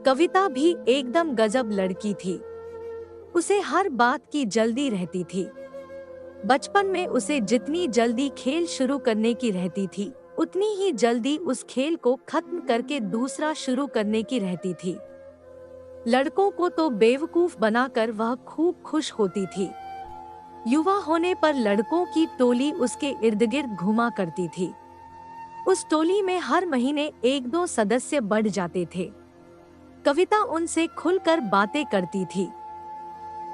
कविता भी एकदम गजब लड़की थी। उसे हर बात की जल्दी रहती थी। बचपन में उसे जितनी जल्दी खेल शुरू करने की रहती थी, उतनी ही जल्दी उस खेल को खत्म करके दूसरा शुरू करने की रहती थी। लड़कों को तो बेवकूफ बनाकर वह खूब खुश होती थी। युवा होने पर लड़कों की टोली उसके इर्द गिर्द घुमा करती थी। उस टोली में हर महीने एक दो सदस्य बढ़ जाते थे। कविता उनसे खुलकर बातें करती थी,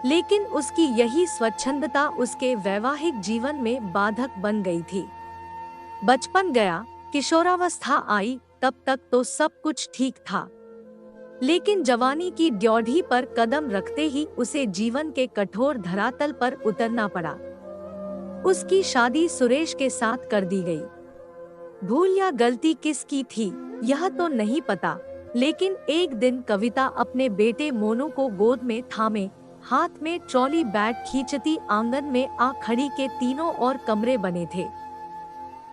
लेकिन उसकी यही स्वच्छंदता उसके वैवाहिक जीवन में बाधक बन गई थी। बचपन गया, किशोरावस्था आई, तब तक तो सब कुछ ठीक था। लेकिन जवानी की ड्योढ़ी पर कदम रखते ही उसे जीवन के कठोर धरातल पर उतरना पड़ा। उसकी शादी सुरेश के साथ कर दी गई। भूल या गलती किसकी थी, यह तो नहीं पता, लेकिन एक दिन कविता अपने बेटे मोनू को गोद में थामे, हाथ में ट्रॉली बैग खींचती आंगन में आ खड़ी के तीनों ओर कमरे बने थे।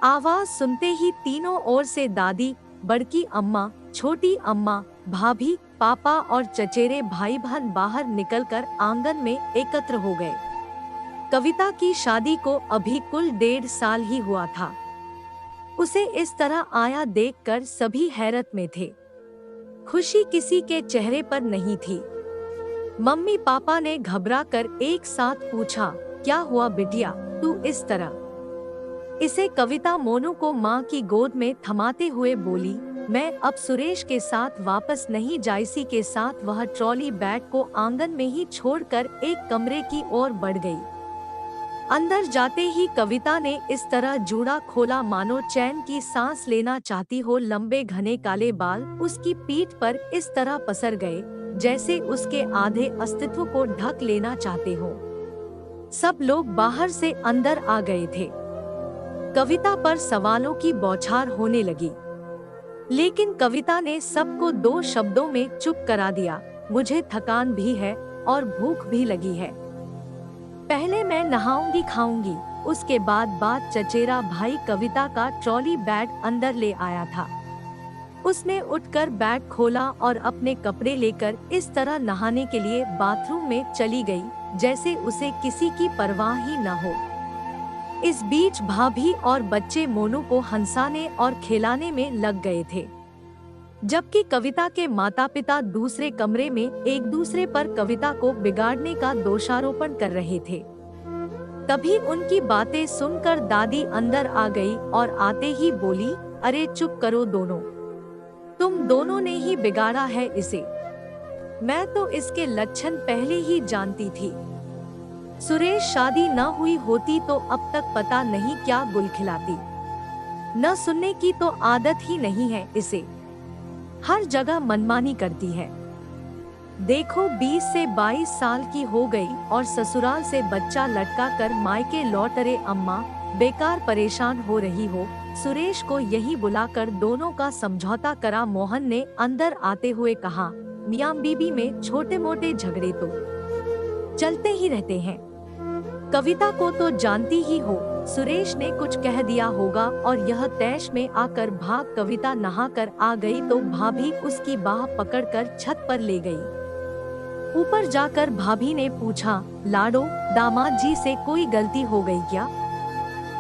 आवाज सुनते ही तीनों ओर से दादी, बड़की अम्मा, छोटी अम्मा, भाभी, पापा और चचेरे भाई बहन बाहर निकलकर आंगन में एकत्र हो गए। कविता की शादी को अभी कुल 1.5 साल ही हुआ था। उसे इस तरह आया देखकर सभी हैरत में थे। खुशी किसी के चेहरे पर नहीं थी। मम्मी पापा ने घबराकर एक साथ पूछा, क्या हुआ बिटिया, तू इस तरह? इसे कविता मोनू को माँ की गोद में थमाते हुए बोली, मैं अब सुरेश के साथ वापस नहीं जाइसी के साथ वह ट्रॉली बैग को आंगन में ही छोड़कर एक कमरे की ओर बढ़ गई। अंदर जाते ही कविता ने इस तरह जूड़ा खोला मानो चैन की सांस लेना चाहती हो। लंबे घने काले बाल उसकी पीठ पर इस तरह पसर गए जैसे उसके आधे अस्तित्व को ढक लेना चाहते हो। सब लोग बाहर से अंदर आ गए थे। कविता पर सवालों की बौछार होने लगी, लेकिन कविता ने सबको 2 शब्दों में चुप करा दिया, मुझे थकान भी है और भूख भी लगी है। पहले मैं नहाऊंगी खाऊंगी, उसके बाद बात। चचेरा भाई कविता का ट्रॉली बैग अंदर ले आया था। उसने उठकर बैग खोला और अपने कपड़े लेकर इस तरह नहाने के लिए बाथरूम में चली गई जैसे उसे किसी की परवाह ही न हो। इस बीच भाभी और बच्चे मोनू को हंसाने और खिलाने में लग गए थे, जबकि कविता के माता पिता दूसरे कमरे में एक दूसरे पर कविता को बिगाड़ने का दोषारोपण कर रहे थे। तभी उनकी बातें सुनकर दादी अंदर आ गई और आते ही बोली, अरे चुप करो दोनों, तुम दोनों ने ही बिगाड़ा है इसे। मैं तो इसके लक्षण पहले ही जानती थी। सुरेश शादी न हुई होती तो अब तक पता नहीं क्या गुल खिलाती। न सुनने की तो आदत ही नहीं है इसे, हर जगह मनमानी करती है। देखो 20 से 22 साल की हो गई और ससुराल से बच्चा लटका कर मायके लौट। अरे अम्मा, बेकार परेशान हो रही हो। सुरेश को यही बुलाकर दोनों का समझौता करा। मोहन ने अंदर आते हुए कहा, मियां बीबी में छोटे मोटे झगड़े तो चलते ही रहते हैं, कविता को तो जानती ही हो। सुरेश ने कुछ कह दिया होगा और यह तैश में आकर भाग। कविता नहाकर आ गई तो भाभी उसकी बाह पकड़कर छत पर ले गई। ऊपर जाकर भाभी ने पूछा, लाडो, दामाद जी से कोई गलती हो गई क्या?